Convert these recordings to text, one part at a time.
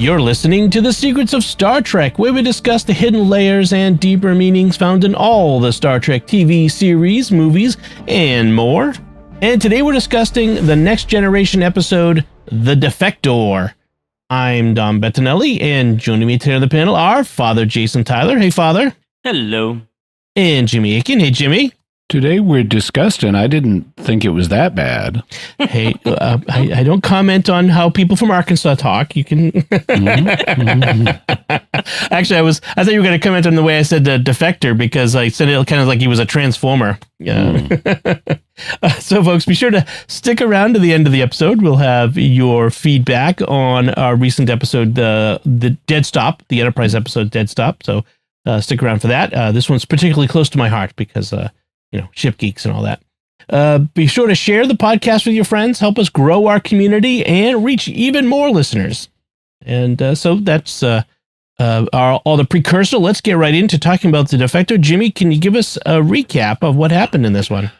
You're listening to The Secrets of Star Trek, where we discuss the hidden layers and deeper meanings found in all the Star Trek TV series, movies, and more. And today we're discussing the Next Generation episode, The Defector. I'm Dom Bettinelli, and joining me today on the panel are Father Jason Tyler. Hey, Father. Hello. And Jimmy Aiken. Hey, Jimmy. Today we're disgusting. I didn't think it was that bad. Hey, I don't comment on how people from Arkansas talk. You can. Actually, I thought you were going to comment on the way I said the Defector, because I said it kind of like he was a transformer. So, folks, be sure to stick around to the end of the episode. We'll have your feedback on our recent episode, the Dead Stop, the Enterprise episode Dead Stop. So stick around for that. This one's particularly close to my heart because ship geeks and all that. Be sure to share the podcast with your friends, help us grow our community, and reach even more listeners. And so that's all the precursor. Let's get right into talking about the Defector. Jimmy, can you give us a recap of what happened in this one?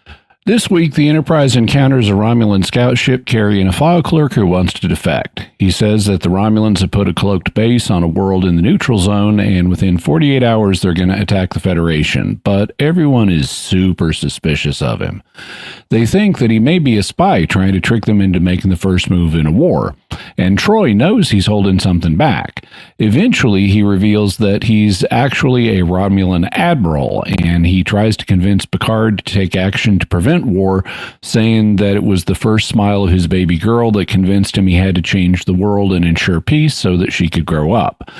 This week, the Enterprise encounters a Romulan scout ship carrying a file clerk who wants to defect. He says that the Romulans have put a cloaked base on a world in the neutral zone, and within 48 hours, they're going to attack the Federation. But everyone is super suspicious of him. They think that he may be a spy trying to trick them into making the first move in a war. And Troy knows he's holding something back. Eventually, he reveals that he's actually a Romulan admiral, and he tries to convince Picard to take action to prevent war, saying that it was the first smile of his baby girl that convinced him he had to change the world and ensure peace so that she could grow up.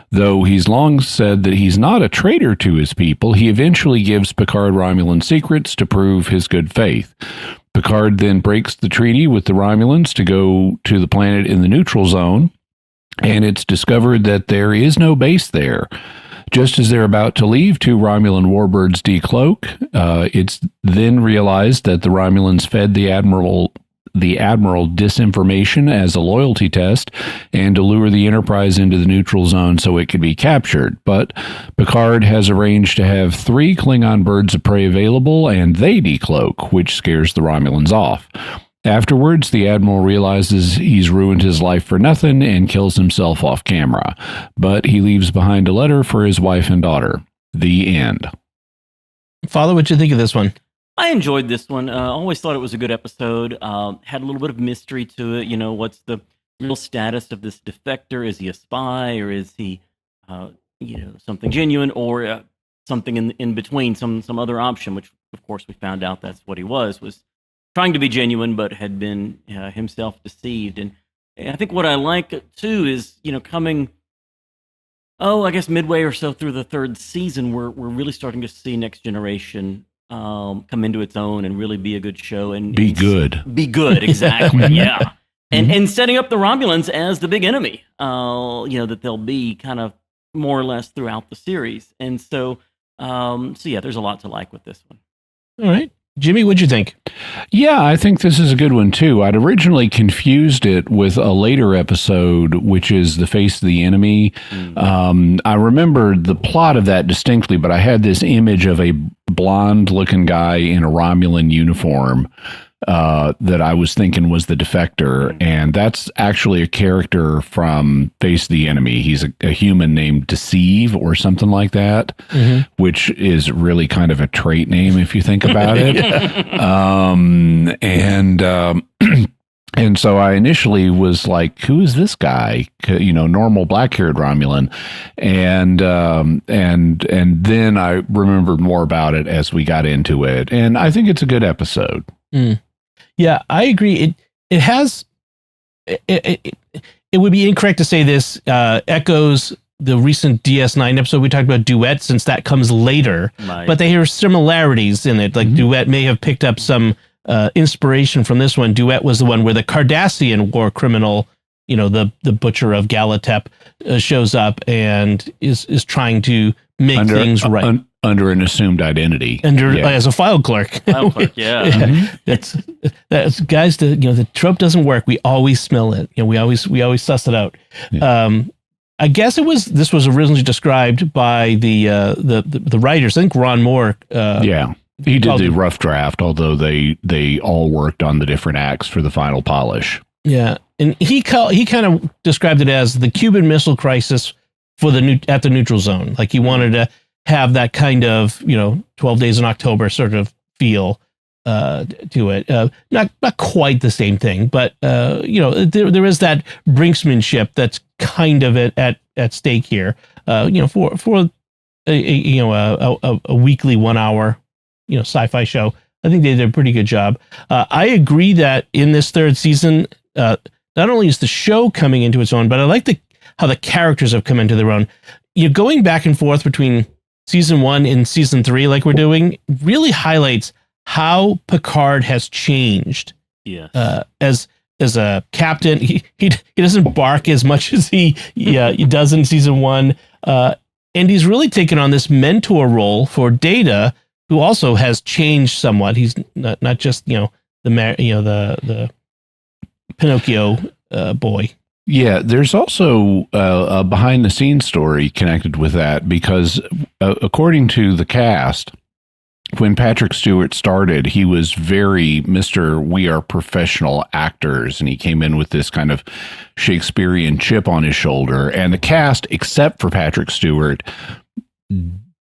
Though he's long said that he's not a traitor to his people, he eventually gives Picard Romulan secrets to prove his good faith. Picard then breaks the treaty with the Romulans to go to the planet in the neutral zone, and it's discovered that there is no base there. Just as they're about to leave, two Romulan warbirds decloak. It's then realized that the Romulans fed the Admiral disinformation as a loyalty test and to lure the Enterprise into the neutral zone so it could be captured. But Picard has arranged to have 3 Klingon birds of prey available, and they decloak, which scares the Romulans off. Afterwards, the Admiral realizes he's ruined his life for nothing and kills himself off camera. But he leaves behind a letter for his wife and daughter. The end. Father, what'd you think of this one? I enjoyed this one. Always thought it was a good episode. Had a little bit of mystery to it. What's the real status of this Defector? Is he a spy, or is he, something genuine, or something in between, some other option? Which, of course, we found out that's what he was trying to be genuine, but had been himself deceived. And I think what I like too is, coming, I guess midway or so through the 3rd season, we're really starting to see Next Generation come into its own and really be a good show and be good, exactly. Yeah. And setting up the Romulans as the big enemy, that they'll be kind of more or less throughout the series. And so yeah, there's a lot to like with this one. All right. Jimmy, what'd you think? Yeah, I think this is a good one, too. I'd originally confused it with a later episode, which is The Face of the Enemy. I remember the plot of that distinctly, but I had this image of a blonde-looking guy in a Romulan uniform that I was thinking was the Defector, and that's actually a character from Face of the Enemy. He's a human named Deceive or something like that, which is really kind of a trait name if you think about it. And so I initially was like, who is this guy? Normal black-haired Romulan. And then I remembered more about it as we got into it. And I think it's a good episode. Yeah, I agree. It has, it would be incorrect to say this echoes the recent DS9 episode we talked about Duet, since that comes later, but they have similarities in it. Like Duet may have picked up some inspiration from this one. Duet was the one where the Cardassian war criminal, the butcher of Galatep, shows up and is trying to make things right. Under an assumed identity. As a file clerk. Yeah. That's guys, the trope doesn't work. We always smell it. We always suss it out. Yeah. I guess this was originally described by the writers. I think Ron Moore. He did the rough draft, although they all worked on the different acts for the final polish. Yeah, and he kind of described it as the Cuban Missile Crisis for at the neutral zone. Like he wanted to have that kind of 12 Days in October sort of feel to it. Not quite the same thing, but there is that brinksmanship that's kind of at stake here. For a weekly 1 hour sci-fi show. I think they did a pretty good job. I agree that in this third season, not only is the show coming into its own, but I like how the characters have come into their own. Going back and forth between season 1 and season 3, like we're doing, really highlights how Picard has changed. Yes. As a captain, he doesn't bark as much as he does in season 1. And he's really taken on this mentor role for Data, who also has changed somewhat. He's not just the Pinocchio boy. Yeah, there's also a behind the scenes story connected with that because according to the cast, when Patrick Stewart started, he was very Mr. We are professional actors, and he came in with this kind of Shakespearean chip on his shoulder. And the cast, except for Patrick Stewart,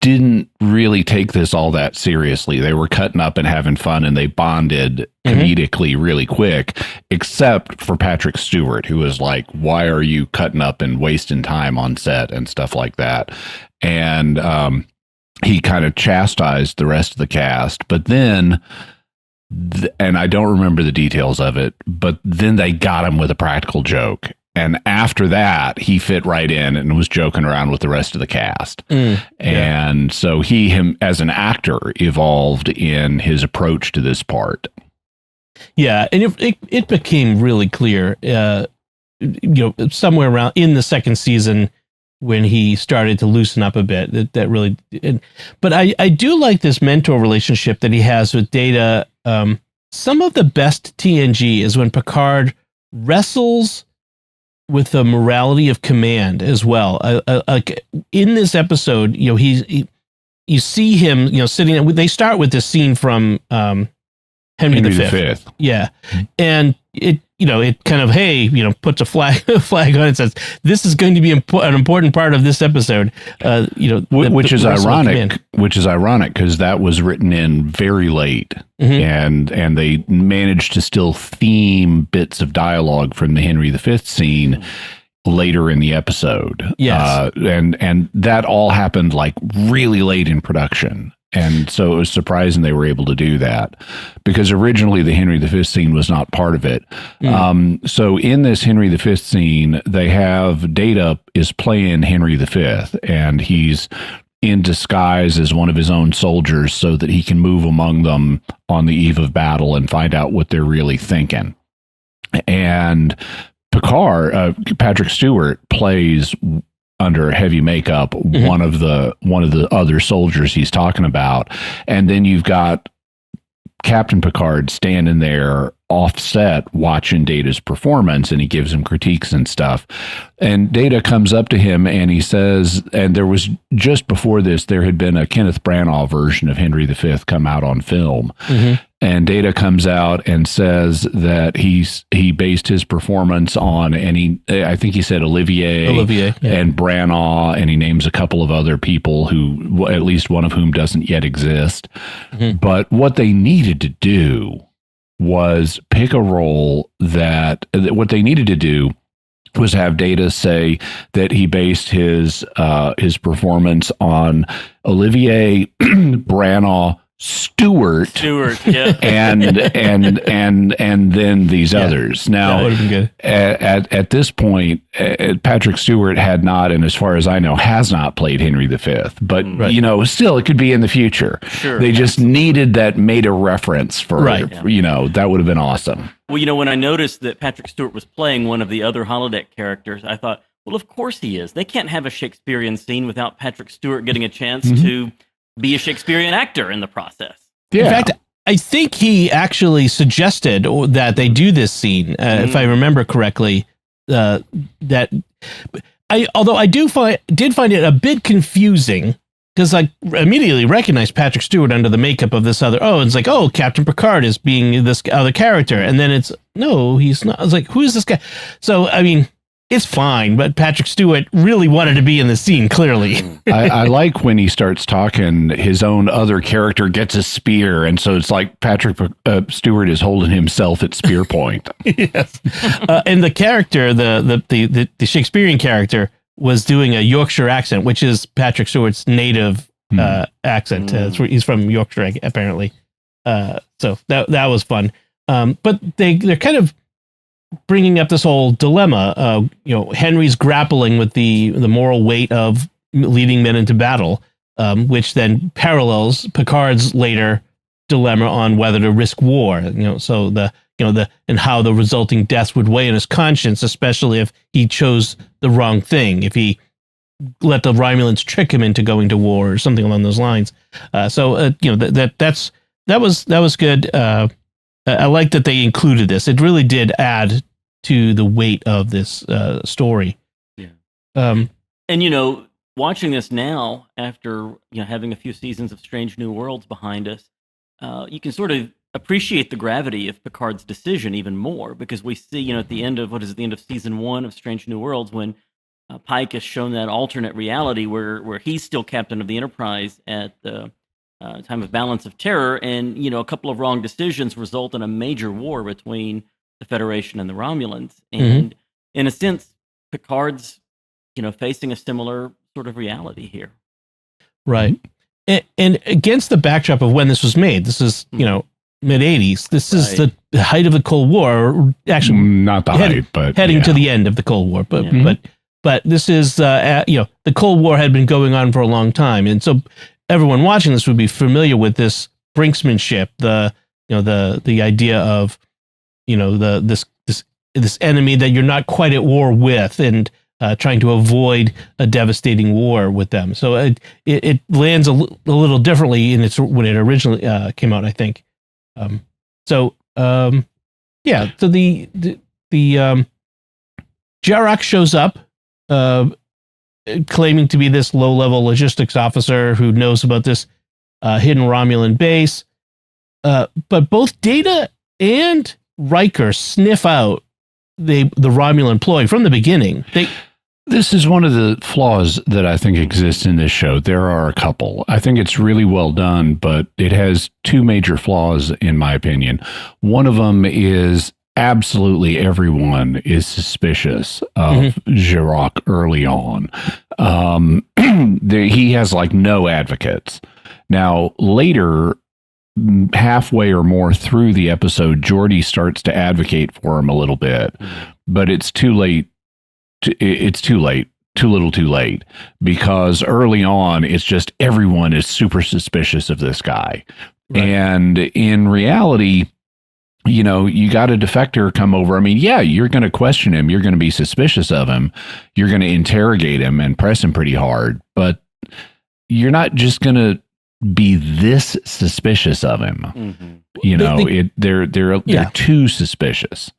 didn't really take this all that seriously. They were cutting up and having fun, and they bonded comedically really quick, except for Patrick Stewart, who was like, why are you cutting up and wasting time on set and stuff like that? And he kind of chastised the rest of the cast, but then, and I don't remember the details of it, but then they got him with a practical joke. And after that, he fit right in and was joking around with the rest of the cast. And so him as an actor evolved in his approach to this part. Yeah. And it became really clear, somewhere around in the second season, when he started to loosen up a bit, that really, but I do like this mentor relationship that he has with Data. Some of the best TNG is when Picard wrestles with the morality of command as well. Like in this episode, you see him, sitting. They start with this scene from Henry V. Yeah, and it kind of puts a flag on it and says this is going to be an important part of this episode. Which is ironic because that was written in very late, and they managed to still theme bits of dialogue from the Henry V scene later in the episode. Yes, and that all happened like really late in production. And so it was surprising they were able to do that because originally the Henry V scene was not part of it. So in this Henry V scene, they have Data is playing Henry V, and he's in disguise as one of his own soldiers so that he can move among them on the eve of battle and find out what they're really thinking. And Patrick Stewart plays under heavy makeup, one of the other soldiers he's talking about. And then you've got Captain Picard standing there offset watching Data's performance, and he gives him critiques and stuff. And Data comes up to him and he says, and there was just before this, there had been a Kenneth Branagh version of Henry V come out on film. And Data comes out and says that he based his performance on, and I think he said Olivier and Branagh, and he names a couple of other people who, at least one of whom doesn't yet exist. But what they needed to do was pick a role what they needed to do was have Data say that he based his performance on Olivier, Branagh, Stewart, yeah, and then these others. Now, that would have been good. At this point, Patrick Stewart had not, and as far as I know, has not played Henry V. But still, it could be in the future. Sure, they just needed that meta reference for that would have been awesome. Well, when I noticed that Patrick Stewart was playing one of the other holodeck characters, I thought, well, of course he is. They can't have a Shakespearean scene without Patrick Stewart getting a chance to be a Shakespearean actor in the process. Yeah. In fact, I think he actually suggested that they do this scene, if I remember correctly. Although I did find it a bit confusing because I immediately recognized Patrick Stewart under the makeup of this other. Oh, it's like, oh, Captain Picard is being this other character, and then it's no, he's not. I was like, who is this guy? So I mean, it's fine, but Patrick Stewart really wanted to be in the scene. Clearly, I like when he starts talking. His own other character gets a spear, and so it's like Patrick Stewart is holding himself at spear point. Yes, and the character, the Shakespearean character, was doing a Yorkshire accent, which is Patrick Stewart's native accent. He's from Yorkshire, apparently. So that was fun. But they're kind of bringing up this whole dilemma. Henry's grappling with the moral weight of leading men into battle, which then parallels Picard's later dilemma on whether to risk war. So and how the resulting deaths would weigh on his conscience, especially if he chose the wrong thing, if he let the Romulans trick him into going to war or something along those lines. That was good. I like that they included this. It really did add to the weight of this story. Yeah. And watching this now after having a few seasons of Strange New Worlds behind us, you can sort of appreciate the gravity of Picard's decision even more, because we see, at the end of season 1 of Strange New Worlds, when Pike is shown that alternate reality where he's still captain of the Enterprise at the time of Balance of Terror, and a couple of wrong decisions result in a major war between the Federation and the Romulans, and in a sense, Picard's facing a similar sort of reality here, right? And against the backdrop of when this was made, this is mid 80s. This is the height of the Cold War. Actually, not the height, but heading to the end of the Cold War. But this is the Cold War had been going on for a long time, and so everyone watching this would be familiar with this brinksmanship, the idea of this enemy that you're not quite at war with, and trying to avoid a devastating war with them. So it lands a little differently when it originally came out, I think. So the Jarok shows up, claiming to be this low-level logistics officer who knows about this hidden Romulan base. But both Data and Riker sniff out the Romulan ploy from the beginning. This is one of the flaws that I think exists in this show. There are a couple. I think it's really well done, but it has two major flaws, in my opinion. One of them is absolutely everyone is suspicious of Jarok early on. He has like no advocates. Now, later, halfway or more through the episode, Geordi starts to advocate for him a little bit, but it's too late. It's too late, too little too late, because early on, it's just everyone is super suspicious of this guy. Right. And in reality, you got a defector come over. I mean, yeah, you're going to question him. You're going to be suspicious of him. You're going to interrogate him and press him pretty hard, but you're not just going to be this suspicious of him. They're too suspicious.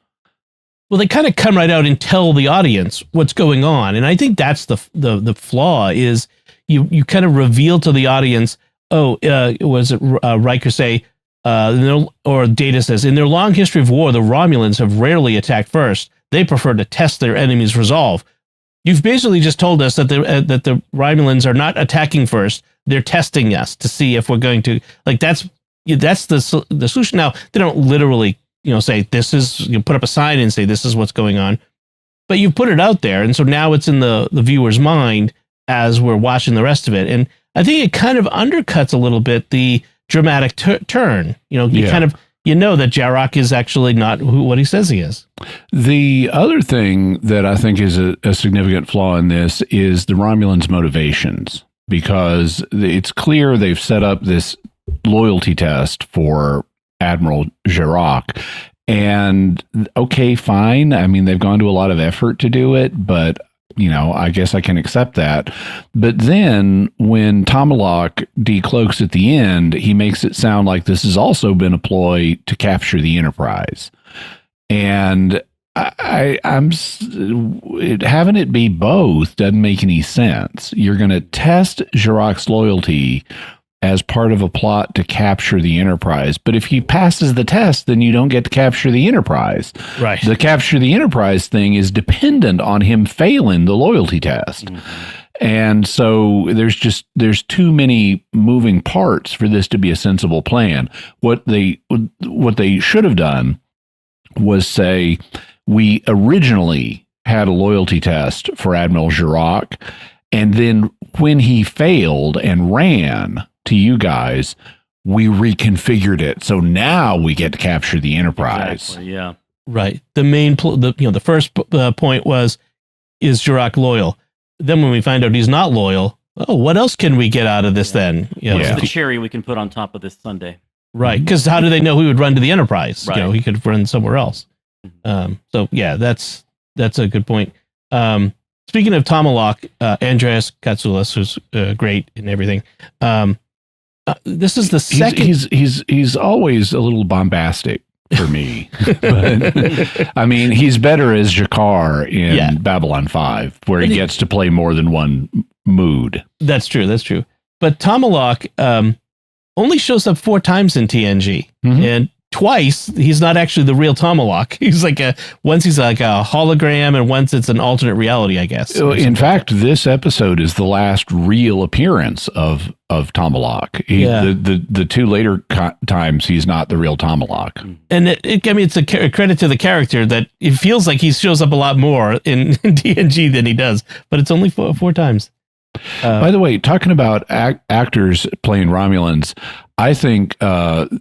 Well, they kind of come right out and tell the audience what's going on, and I think that's the flaw is you kind of reveal to the audience. Was it Riker say, or Data says, in their long history of war, the Romulans have rarely attacked first. They prefer to test their enemy's resolve. You've basically just told us that the Romulans are not attacking first; they're testing us to see if we're going to That's the solution. Now they don't literally say this is, put up a sign and say this is what's going on, but you put it out there, and so now it's in the viewer's mind as we're watching the rest of it, and I think it kind of undercuts a little bit the dramatic turn. That Jarok is actually not what he says he is. The other thing that I think is a significant flaw in this is the Romulans' motivations, because it's clear they've set up this loyalty test for Admiral Jarok, and okay, fine. I mean, they've gone to a lot of effort to do it, but I guess I can accept that. But then when Tomalak decloaks at the end, he makes it sound like this has also been a ploy to capture the Enterprise. And Having it be both doesn't make any sense. You're going to test Jarok's loyalty as part of a plot to capture the Enterprise. But if he passes the test, then you don't get to capture the Enterprise. Right. The capture the Enterprise thing is dependent on him failing the loyalty test. Mm-hmm. And so there's too many moving parts for this to be a sensible plan. What they should have done was say, we originally had a loyalty test for Admiral Jarok, and then when he failed and ran to you guys, we reconfigured it. So now we get to capture the Enterprise. Exactly, yeah. Right. The main, the first point was, is Jarok loyal? Then when we find out he's not loyal, what else can we get out of this then? What's the cherry we can put on top of this sundae? Right. Because how do they know he would run to the Enterprise? Right. He could run somewhere else. So yeah, that's a good point. Speaking of Tomalak, Andreas Katsoulis, who's great in everything. This is the second. He's always a little bombastic for me. But, I mean, he's better as Jakar in Babylon 5, where he gets to play more than one mood. That's true. But Tomalak only shows up 4 times in TNG, and twice he's not actually the real Tomalak. He's once he's like a hologram, and once it's an alternate reality, I guess. In fact, this episode is the last real appearance of Tomalak. The 2 later times he's not the real Tomalak. And it's a credit to the character that it feels like he shows up a lot more in TNG than he does, but it's only 4 times. By the way, talking about actors playing Romulans, I think the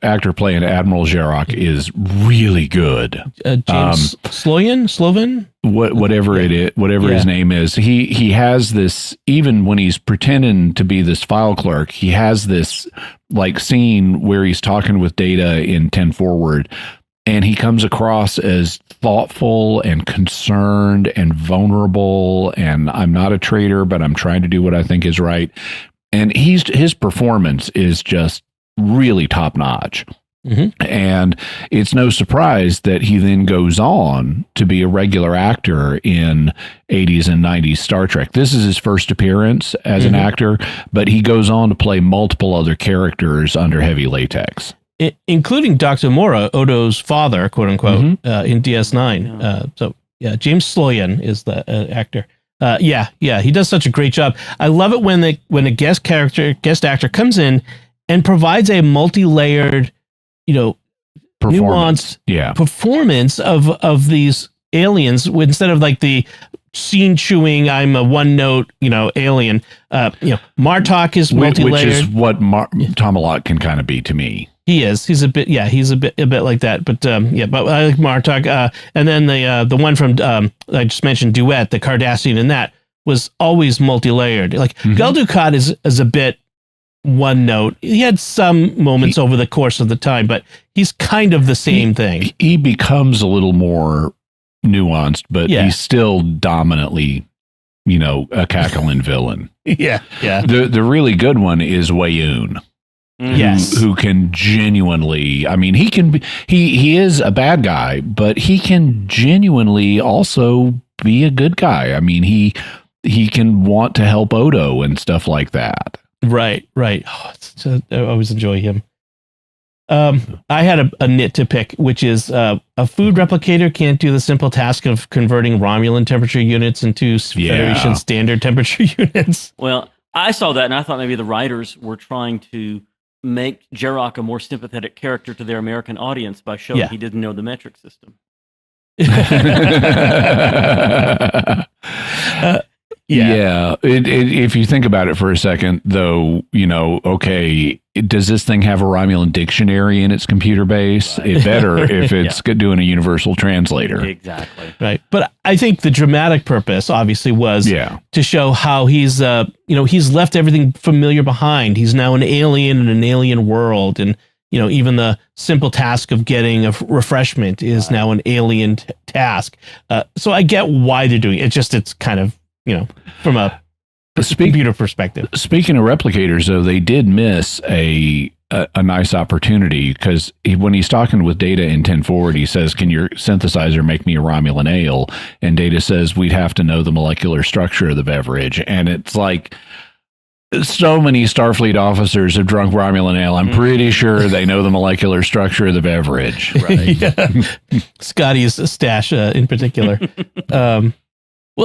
actor playing Admiral Jarok is really good. James Sloven? Whatever it is, whatever his name is, he has this, even when he's pretending to be this file clerk, he has this like scene where he's talking with Data in 10 Forward, and he comes across as thoughtful and concerned and vulnerable, and I'm not a traitor, but I'm trying to do what I think is right. And his performance is just really top notch. And it's no surprise that he then goes on to be a regular actor in 80s and 90s Star Trek. This is his first appearance as an actor, but he goes on to play multiple other characters under Heavy Latex. Including Dr. Mora, Odo's father, quote unquote, in DS9. So James Sloyan is the actor. He does such a great job. I love it when a guest actor comes in and provides a multi-layered, nuanced performance of these aliens instead of like the scene chewing, I'm a one note, alien. Martok is multi-layered, which is what Tomalak can kind of be to me. He is. He's a bit like that. But but I like Martok. And then the one from I just mentioned, Duet, the Cardassian in that was always multi-layered. Like Gul Dukat is a bit one note. He had some moments over the course of the time, but he's kind of the same thing. He becomes a little more nuanced, but he's still dominantly, a cackling villain. The really good one is Wayoon. Yes, who can genuinely, I mean, he is a bad guy, but he can genuinely also be a good guy. I mean, he can want to help Odo and stuff like that. Right. Oh, I always enjoy him. I had a nit to pick, which is a food replicator can't do the simple task of converting Romulan temperature units into Federation standard temperature units. Well, I saw that and I thought maybe the writers were trying to make Jarok a more sympathetic character to their American audience by showing he didn't know the metric system. If you think about it for a second, though, does this thing have a Romulan dictionary in its computer base? It better if it's doing a universal translator. Exactly. Right. But I think the dramatic purpose obviously was to show how he's left everything familiar behind. He's now an alien in an alien world. And, even the simple task of getting a refreshment is now an alien task. So I get why they're doing it. It's kind of, from a computer perspective. Speaking of replicators, though, they did miss a a nice opportunity, because when he's talking with Data in 10 forward, he says, "Can your synthesizer make me a Romulan ale?" And Data says, "We'd have to know the molecular structure of the beverage." And it's like, so many Starfleet officers have drunk Romulan ale. I'm pretty sure they know the molecular structure of the beverage. Right? Scotty's stash in particular. Well,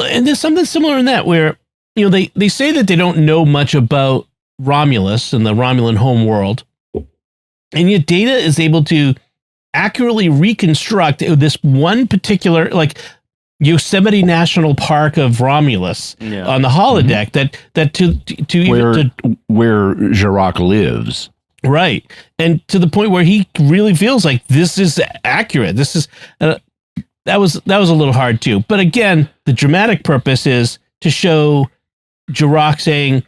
and there's something similar in that where, they say that they don't know much about Romulus and the Romulan home world. And yet Data is able to accurately reconstruct this one particular, like, Yosemite National Park of Romulus on the holodeck where Jarok lives. Right. And to the point where he really feels like this is accurate. This is that was a little hard too. But again, the dramatic purpose is to show Jarok saying,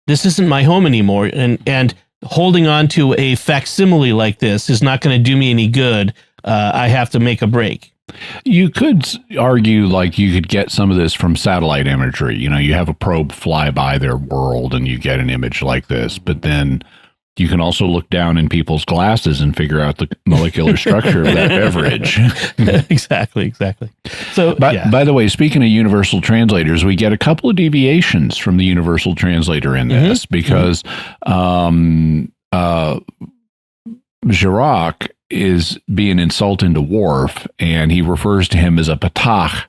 "This isn't my home anymore," and holding on to a facsimile like this is not going to do me any good. I have to make a break. You could argue like you could get some of this from satellite imagery. You have a probe fly by their world and you get an image like this, but then you can also look down in people's glasses and figure out the molecular structure of that beverage. Exactly. So, by the way, speaking of universal translators, we get a couple of deviations from the universal translator in this because Jarok is being insulting to Worf, and he refers to him as a patach,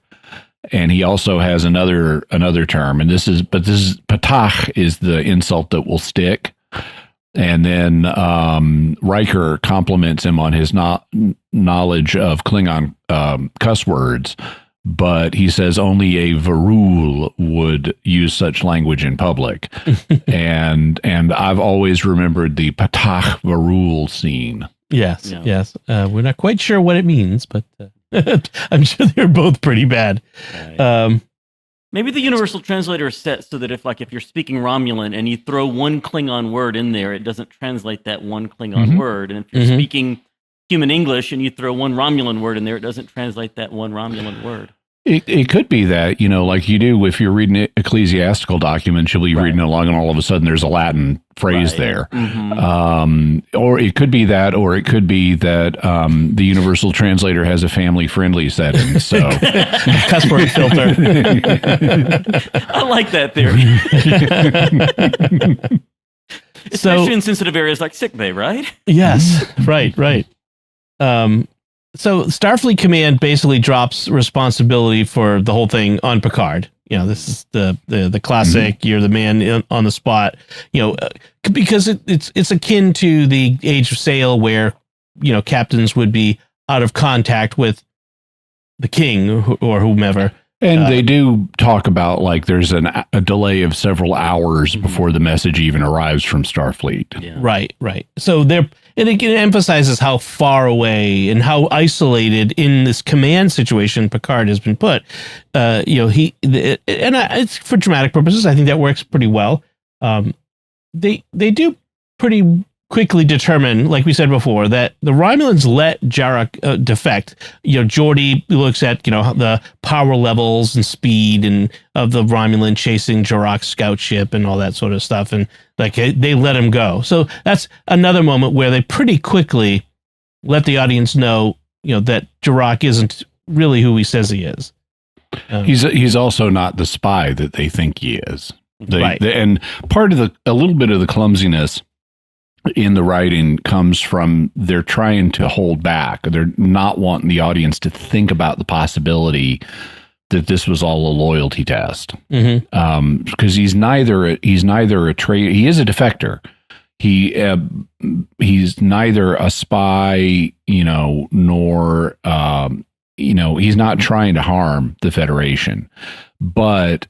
and he also has another term, and this is patach is the insult that will stick. And then Riker compliments him on his knowledge of Klingon cuss words, but he says only a Varul would use such language in public. and I've always remembered the Patach Varul scene. Yes. We're not quite sure what it means, but I'm sure they're both pretty bad. Right. Maybe the universal translator is set so that if you're speaking Romulan and you throw one Klingon word in there, it doesn't translate that one Klingon word. And if you're speaking human English and you throw one Romulan word in there, it doesn't translate that one Romulan word. It could be that, like you do if you're reading ecclesiastical documents, you'll be reading along and all of a sudden there's a Latin phrase there. Or it could be that, the universal translator has a family-friendly setting. So cuss word filter. I like that theory. Especially in sensitive areas like sickbay, right? Yes, right. So Starfleet Command basically drops responsibility for the whole thing on Picard. This is the classic. You're the man on the spot. Because it's akin to the Age of Sail, where captains would be out of contact with the king or whomever. And they do talk about like there's a delay of several hours before the message even arrives from Starfleet. Yeah. Right. So it emphasizes how far away and how isolated in this command situation Picard has been put. It's for dramatic purposes. I think that works pretty well. They do pretty quickly determine, like we said before, that the Romulans let Jarok defect. Geordi looks at the power levels and speed and of the Romulan chasing Jarok's scout ship and all that sort of stuff, and they let him go. So that's another moment where they pretty quickly let the audience know that Jarok isn't really who he says he is. He's also not the spy that they think he is. Right. And part of a little bit of the clumsiness in the writing comes from they're trying to hold back. They're not wanting the audience to think about the possibility that this was all a loyalty test. Because he's neither a traitor. He is a defector. He's neither a spy, nor he's not trying to harm the Federation, but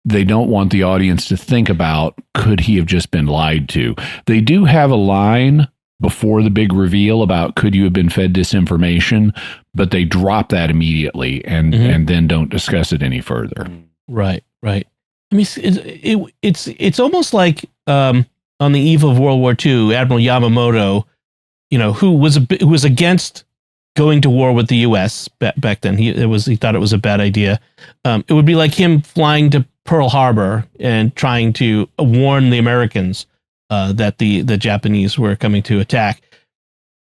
they don't want the audience to think about, could he have just been lied to? They do have a line before the big reveal about, could you have been fed disinformation? But they drop that immediately and then don't discuss it any further. Right. I mean, it's almost like on the eve of World War II, Admiral Yamamoto, who was against going to war with the U.S. back then. He thought it was a bad idea. It would be like him flying to Pearl Harbor and trying to warn the Americans that the Japanese were coming to attack.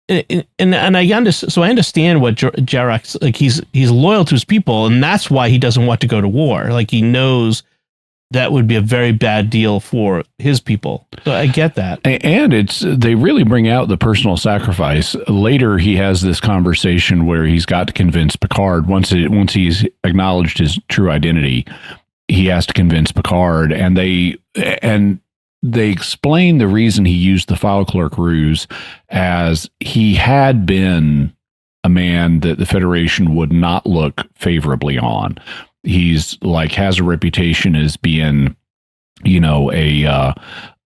And I understand what Jarok's like. He's loyal to his people, and that's why he doesn't want to go to war. Like, he knows that would be a very bad deal for his people. So I get that. And they really bring out the personal sacrifice. Later, he has this conversation where he's got to convince Picard. Once he's acknowledged his true identity, he has to convince Picard, and they explain the reason he used the file clerk ruse as he had been a man that the Federation would not look favorably on. He's like, has a reputation as being, a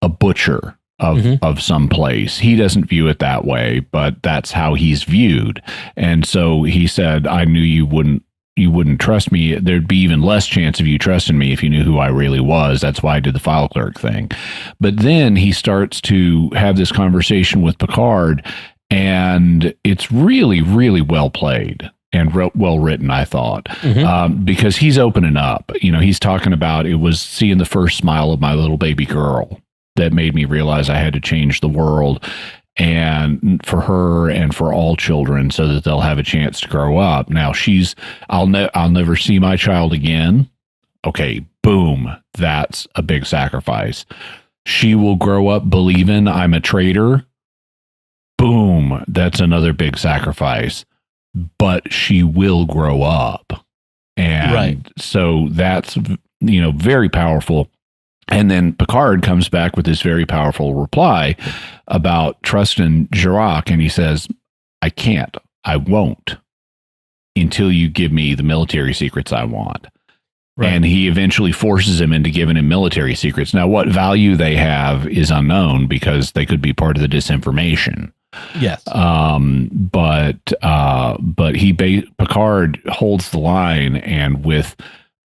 butcher of some place. He doesn't view it that way, but that's how he's viewed. And so he said, I knew you wouldn't trust me. There'd be even less chance of you trusting me if you knew who I really was. That's why I did the file clerk thing. But then he starts to have this conversation with Picard, and it's really, really well played and well written, I thought, because he's opening up. He's talking about, it was seeing the first smile of my little baby girl that made me realize I had to change the world, and for her and for all children, so that they'll have a chance to grow up. Now I'll never see my child again. Okay, boom, that's a big sacrifice. She will grow up believing I'm a traitor. Boom, that's another big sacrifice. But she will grow up. And so that's, very powerful. And then Picard comes back with this very powerful reply about trusting Jarok, and he says, I won't until you give me the military secrets I want. Right. And he eventually forces him into giving him military secrets. Now, what value they have is unknown, because they could be part of the disinformation. Yes. But Picard holds the line, and with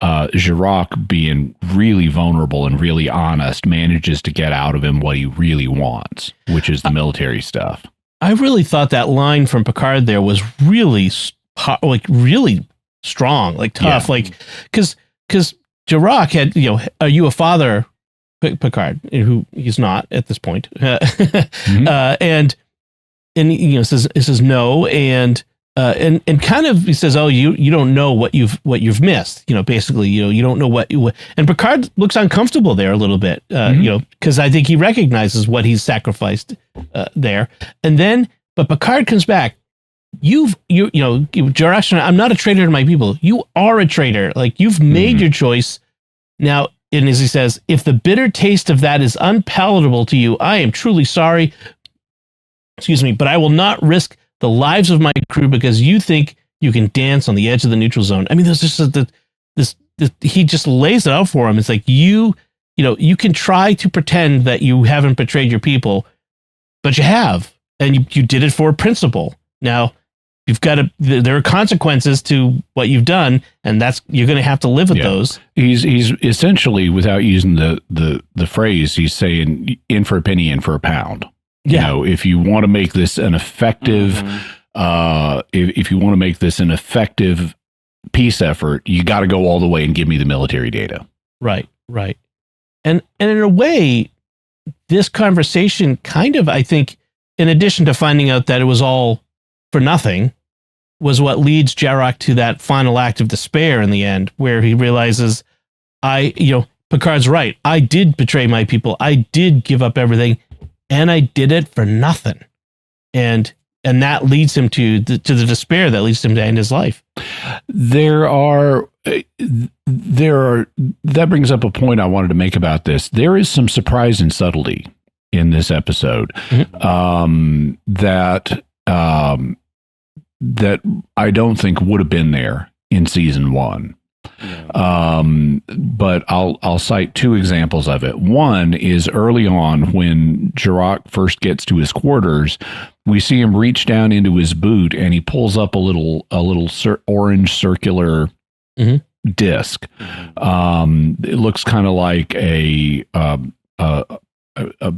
Jarok being really vulnerable and really honest, manages to get out of him what he really wants, which is the military stuff. I really thought that line from Picard there was really really strong, like tough, like because Jarok had, are you a father, Picard, who he's not at this point, and he says no, and kind of he says, oh, you don't know what you've missed, basically, you don't know what and Picard looks uncomfortable there a little bit, because I think he recognizes what he's sacrificed there, but Picard comes back. Jarok, I'm not a traitor to my people. You are a traitor. Like, you've made your choice now. And as he says, if the bitter taste of that is unpalatable to you, I am truly sorry. Excuse me, but I will not risk the lives of my crew because you think you can dance on the edge of the neutral zone. I mean, there's just he just lays it out for him. It's like, you can try to pretend that you haven't betrayed your people, but you have, and you did it for a principle. Now, there are consequences to what you've done, and you're going to have to live with those. He's essentially, without using the phrase, he's saying, in for a penny, in for a pound. If you want to make this an effective, if you want to make this an effective peace effort, you got to go all the way and give me the military data. Right. And in a way, this conversation kind of, I think, in addition to finding out that it was all for nothing, was what leads Jarok to that final act of despair in the end, where he realizes, Picard's right. I did betray my people. I did give up everything, and I did it for nothing. And that leads him to the despair that leads him to end his life. That brings up a point I wanted to make about this. There is some surprise and subtlety in this episode, that I don't think would have been there in season 1. But I'll cite 2 examples of it. One is early on when Jarok first gets to his quarters, we see him reach down into his boot and he pulls up a little orange circular disc. It looks kind of like a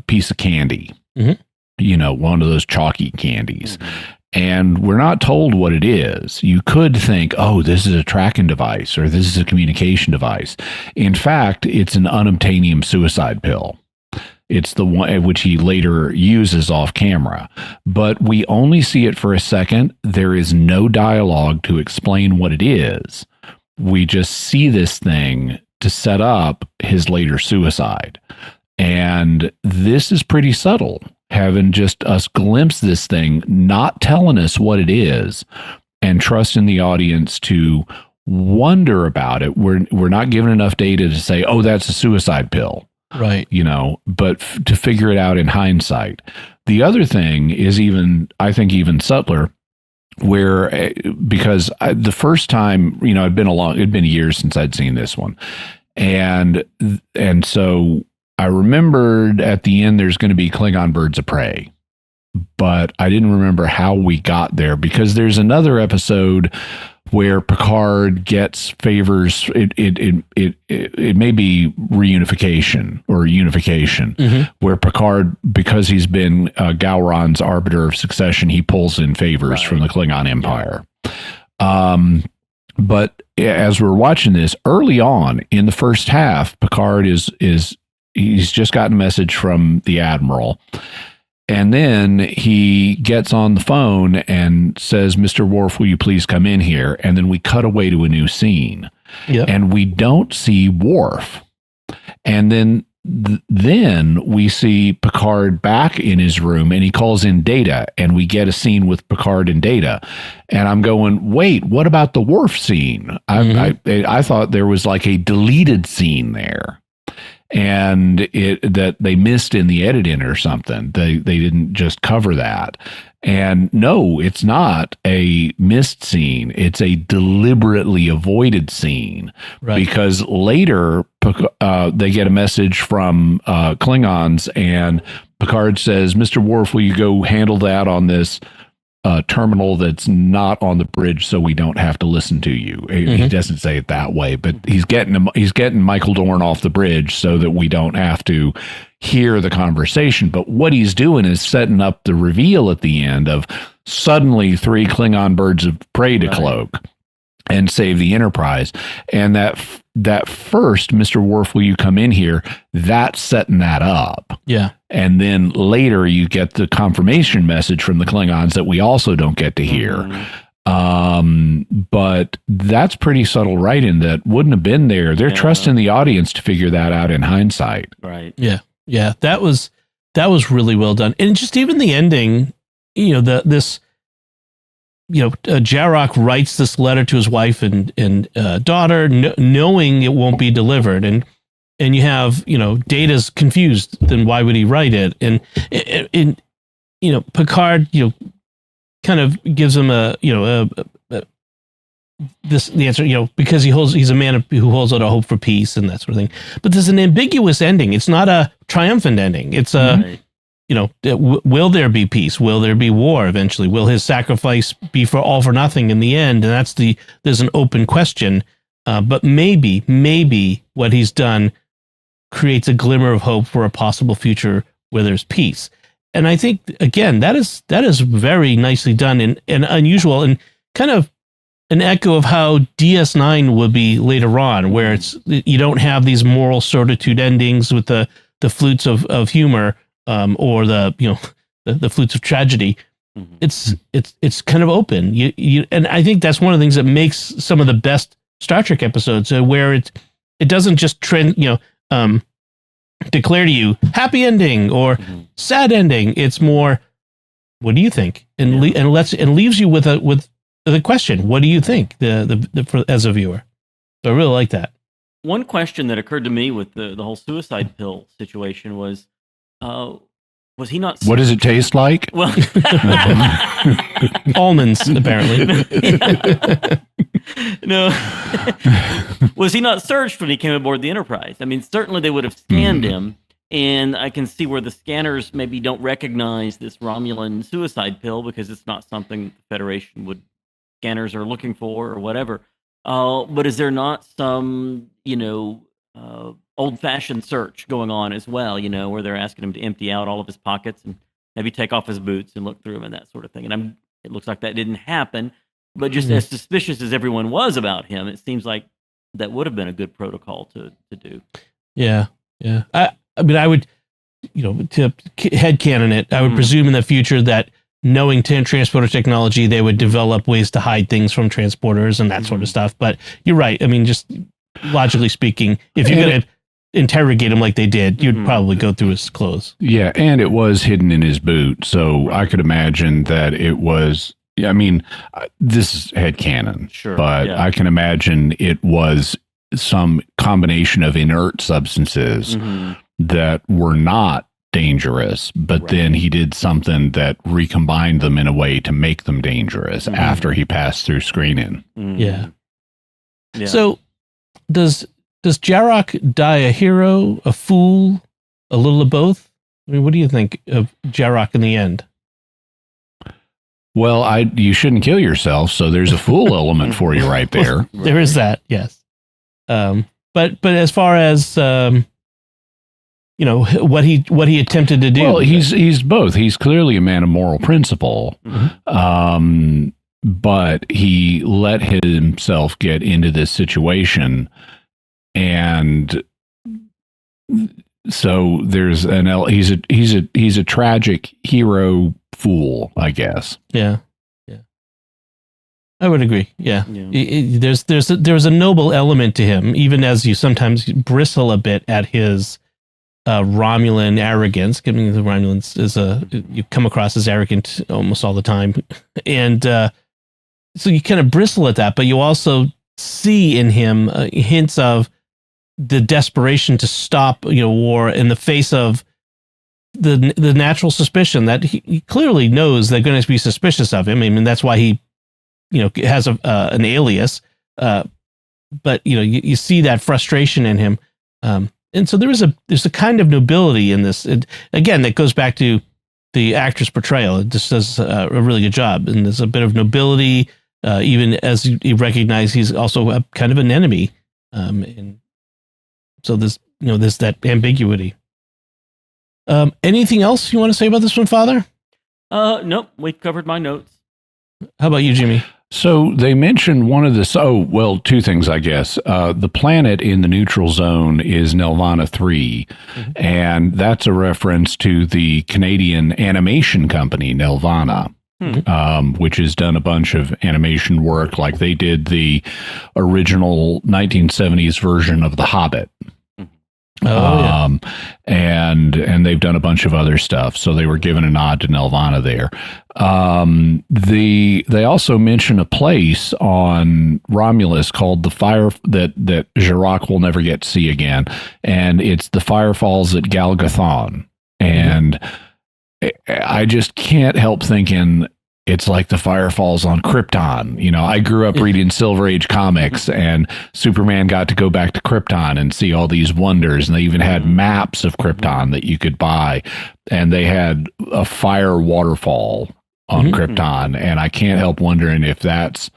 piece of candy, one of those chalky candies. And we're not told what it is. You could think, oh, this is a tracking device or this is a communication device. In fact, it's an unobtainium suicide pill. It's the one which he later uses off camera. But we only see it for a second. There is no dialogue to explain what it is. We just see this thing to set up his later suicide. And this is pretty subtle, having just us glimpse this thing, not telling us what it is, and trusting the audience to wonder about it. We're not given enough data to say, oh, that's a suicide pill. Right. But to figure it out in hindsight. The other thing is I think even subtler, where because the first time, it'd been years since I'd seen this one. And so I remembered at the end there's going to be Klingon birds of prey, but I didn't remember how we got there, because there's another episode where Picard gets favors. It may be reunification or unification, where Picard, because he's been Gowron's arbiter of succession, he pulls in favors from the Klingon Empire. But as we're watching this, early on in the first half, Picard he's just gotten a message from the Admiral. And then he gets on the phone and says, Mr. Worf, will you please come in here? And then we cut away to a new scene. Yep. And we don't see Worf. And then we see Picard back in his room, and he calls in Data, and we get a scene with Picard and Data. And I'm going, wait, what about the Worf scene? I thought there was like a deleted scene there, and that they missed in the editing or something. They didn't just cover that. And no, it's not a missed scene. It's a deliberately avoided scene, because later they get a message from Klingons, and Picard says, Mr. Worf, will you go handle that on this terminal that's not on the bridge, so we don't have to listen to you. He doesn't say it that way, but he's getting Michael Dorn off the bridge so that we don't have to hear the conversation. But what he's doing is setting up the reveal at the end of suddenly 3 Klingon birds of prey to cloak and save the Enterprise. And that first, Mr. Worf, will you come in here? That's setting that up. Yeah. And then later you get the confirmation message from the Klingons that we also don't get to hear. But that's pretty subtle writing that wouldn't have been there. They're trusting the audience to figure that out in hindsight. Right. Yeah. Yeah. That was really well done. And just even the ending, Jarok writes this letter to his wife and daughter, knowing it won't be delivered, and you have Data's confused. Then why would he write it? And Picard kind of gives him the answer because he's a man who holds out a hope for peace and that sort of thing. But there's an ambiguous ending. It's not a triumphant ending. It's a will there be peace? Will there be war eventually? Will his sacrifice be for all for nothing in the end? And there's an open question. But maybe what he's done creates a glimmer of hope for a possible future where there's peace. And I think, again, that is very nicely done and unusual, and kind of an echo of how DS9 would be later on, where you don't have these moral certitude endings with the flutes of humor, or the flutes of tragedy. It's kind of open. And I think that's one of the things that makes some of the best Star Trek episodes, where it doesn't just declare to you happy ending or sad ending. It's more, what do you think? And leaves you with the question, what do you think? As a viewer. So I really like that. One question that occurred to me with the whole suicide pill situation was he not? What does it taste like? Well, almonds, apparently. No. Was he not searched when he came aboard the Enterprise? I mean, certainly they would have scanned him, and I can see where the scanners maybe don't recognize this Romulan suicide pill because it's not something the Federation scanners are looking for or whatever. But is there not some, old-fashioned search going on as well, where they're asking him to empty out all of his pockets and maybe take off his boots and look through them and that sort of thing? And it looks like that didn't happen, but just as suspicious as everyone was about him, it seems like that would have been a good protocol to do. Yeah. Yeah. I mean, I would to headcanon it, I would presume in the future that knowing transporter technology, they would develop ways to hide things from transporters and that sort of stuff. But you're right. I mean, just logically speaking, if you're going to interrogate him like they did, you'd probably go through his clothes. Yeah, and it was hidden in his boot, so I could imagine that it was. I mean, this is headcanon, Sure, but yeah. I can imagine it was some combination of inert substances that were not dangerous, but then he did something that recombined them in a way to make them dangerous after he passed through screening. Yeah. So does Jarok die a hero, a fool, a little of both? I mean, what do you think of Jarok in the end? Well, you shouldn't kill yourself, so there's a fool element for you right there. There is that, yes. But as far as what he attempted to do. Well, he's both. He's clearly a man of moral principle, but he let himself get into this situation, and so there's he's a tragic hero fool, I guess. Yeah. I would agree. Yeah. There was a noble element to him, even as you sometimes bristle a bit at his Romulan arrogance. I mean, the Romulans you come across as arrogant almost all the time, and so you kind of bristle at that, but you also see in him hints of the desperation to stop war in the face of the natural suspicion that he clearly knows they're going to be suspicious of him. I mean, that's why he has an alias, but you see that frustration in him. And so there's a kind of nobility in this. Again, that goes back to the actor's portrayal. It just does a really good job. And there's a bit of nobility, even as you recognize he's also a kind of an enemy. And so there's that ambiguity. Anything else you want to say about this one, Father? Nope. We've covered my notes. How about you, Jimmy? So they mentioned one of the, two things, I guess. The planet in the neutral zone is Nelvana 3, and that's a reference to the Canadian animation company, Nelvana, which has done a bunch of animation work, like they did the original 1970s version of The Hobbit. And they've done a bunch of other stuff, so they were given a nod to Nelvana there. They also mention a place on Romulus called the Fire that Jarok will never get to see again, and it's the Fire Falls at Galgathon. And I just can't help thinking it's like the Fire Falls on Krypton. I grew up reading Silver Age comics, and Superman got to go back to Krypton and see all these wonders. And they even had maps of Krypton that you could buy. And they had a fire waterfall on Krypton. And I can't help wondering if that's,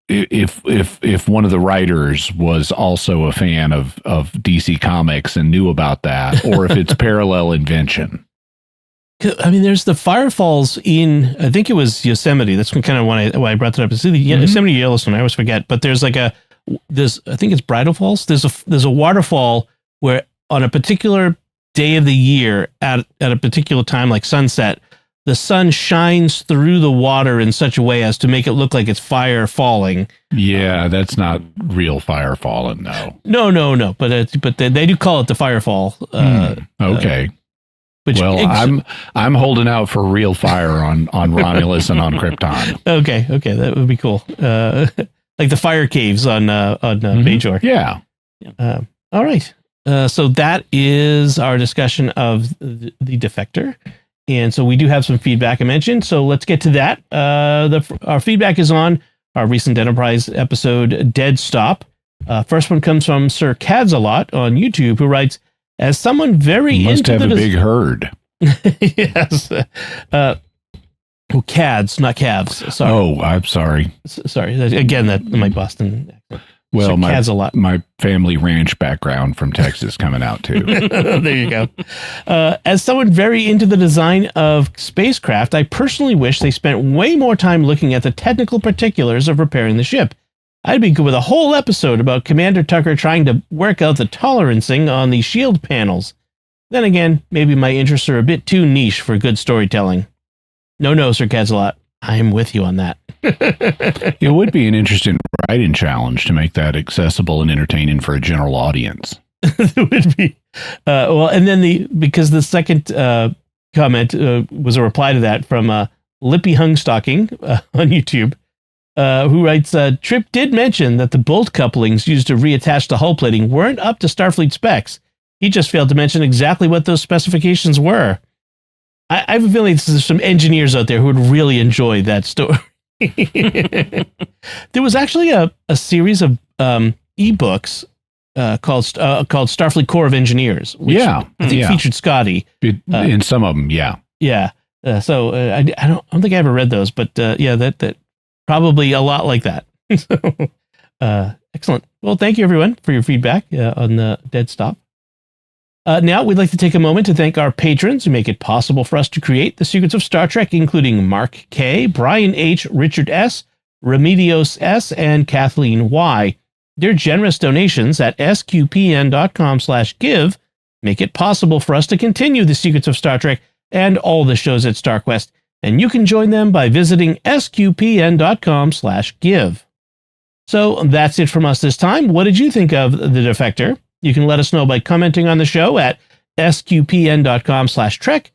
if one of the writers was also a fan of DC Comics and knew about that, or if it's parallel invention. I mean, there's the fire falls in, I think it was Yosemite. That's kind of why I brought that up. It's either Yosemite or Yellowstone. I always forget. But there's I think it's Bridal Falls. There's a waterfall where on a particular day of the year at a particular time, like sunset, the sun shines through the water in such a way as to make it look like it's fire falling. Yeah, that's not real fire falling, no. No. But they do call it the fire fall. Okay. I'm holding out for real fire on Romulus and on Krypton. Okay, that would be cool. Like the fire caves on Bajor. Yeah. All right. So that is our discussion of the Defector, and so we do have some feedback I mentioned. So let's get to that. Our feedback is on our recent Enterprise episode, Dead Stop. First one comes from Sir Cadsalot on YouTube, who writes, as someone very must have a big herd. Yes. Cads, not calves. Sorry. Oh, I'm sorry. Sorry. Again, that my Boston accent. Well, so my family ranch background from Texas coming out too. There you go. As someone very into the design of spacecraft, I personally wish they spent way more time looking at the technical particulars of repairing the ship. I'd be good with a whole episode about Commander Tucker trying to work out the tolerancing on the shield panels. Then again, maybe my interests are a bit too niche for good storytelling. No, Sir Casalot. I'm with you on that. It would be an interesting writing challenge to make that accessible and entertaining for a general audience. It would be. Well, and then because the second comment was a reply to that from Lippy Hungstocking on YouTube, who writes, Trip did mention that the bolt couplings used to reattach the hull plating weren't up to Starfleet specs. He just failed to mention exactly what those specifications were. I have a feeling there's some engineers out there who would really enjoy that story. There was actually a series of ebooks called Starfleet Corps of Engineers. Which I think featured Scotty. In some of them, yeah. Yeah. So I don't think I ever read those, but that probably a lot like that. So, excellent. Well, thank you everyone for your feedback on the Dead Stop. Now, we'd like to take a moment to thank our patrons who make it possible for us to create The Secrets of Star Trek, including Mark K., Brian H., Richard S., Remedios S., and Kathleen Y. Their generous donations at sqpn.com/give make it possible for us to continue The Secrets of Star Trek and all the shows at StarQuest, and you can join them by visiting sqpn.com/give. So that's it from us this time. What did you think of The Defector? You can let us know by commenting on the show at sqpn.com/trek,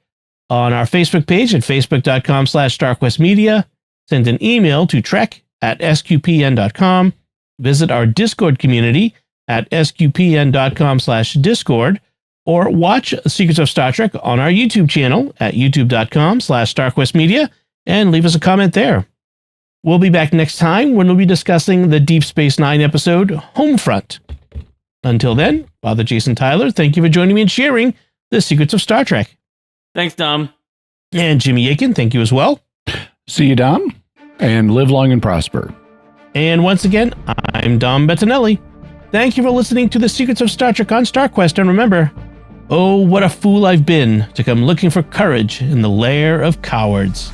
on our Facebook page at facebook.com/StarQuestMedia, send an email to trek@sqpn.com, visit our Discord community at sqpn.com/discord, or watch Secrets of Star Trek on our YouTube channel at youtube.com/StarQuestMedia and leave us a comment there. We'll be back next time when we'll be discussing the Deep Space Nine episode, Homefront. Until then, Father Jason Tyler, thank you for joining me and sharing The Secrets of Star Trek. Thanks, Dom. And Jimmy Aiken, thank you as well. See you, Dom, and live long and prosper. And once again, I'm Dom Bettinelli. Thank you for listening to The Secrets of Star Trek on StarQuest, and remember, oh, what a fool I've been to come looking for courage in the lair of cowards.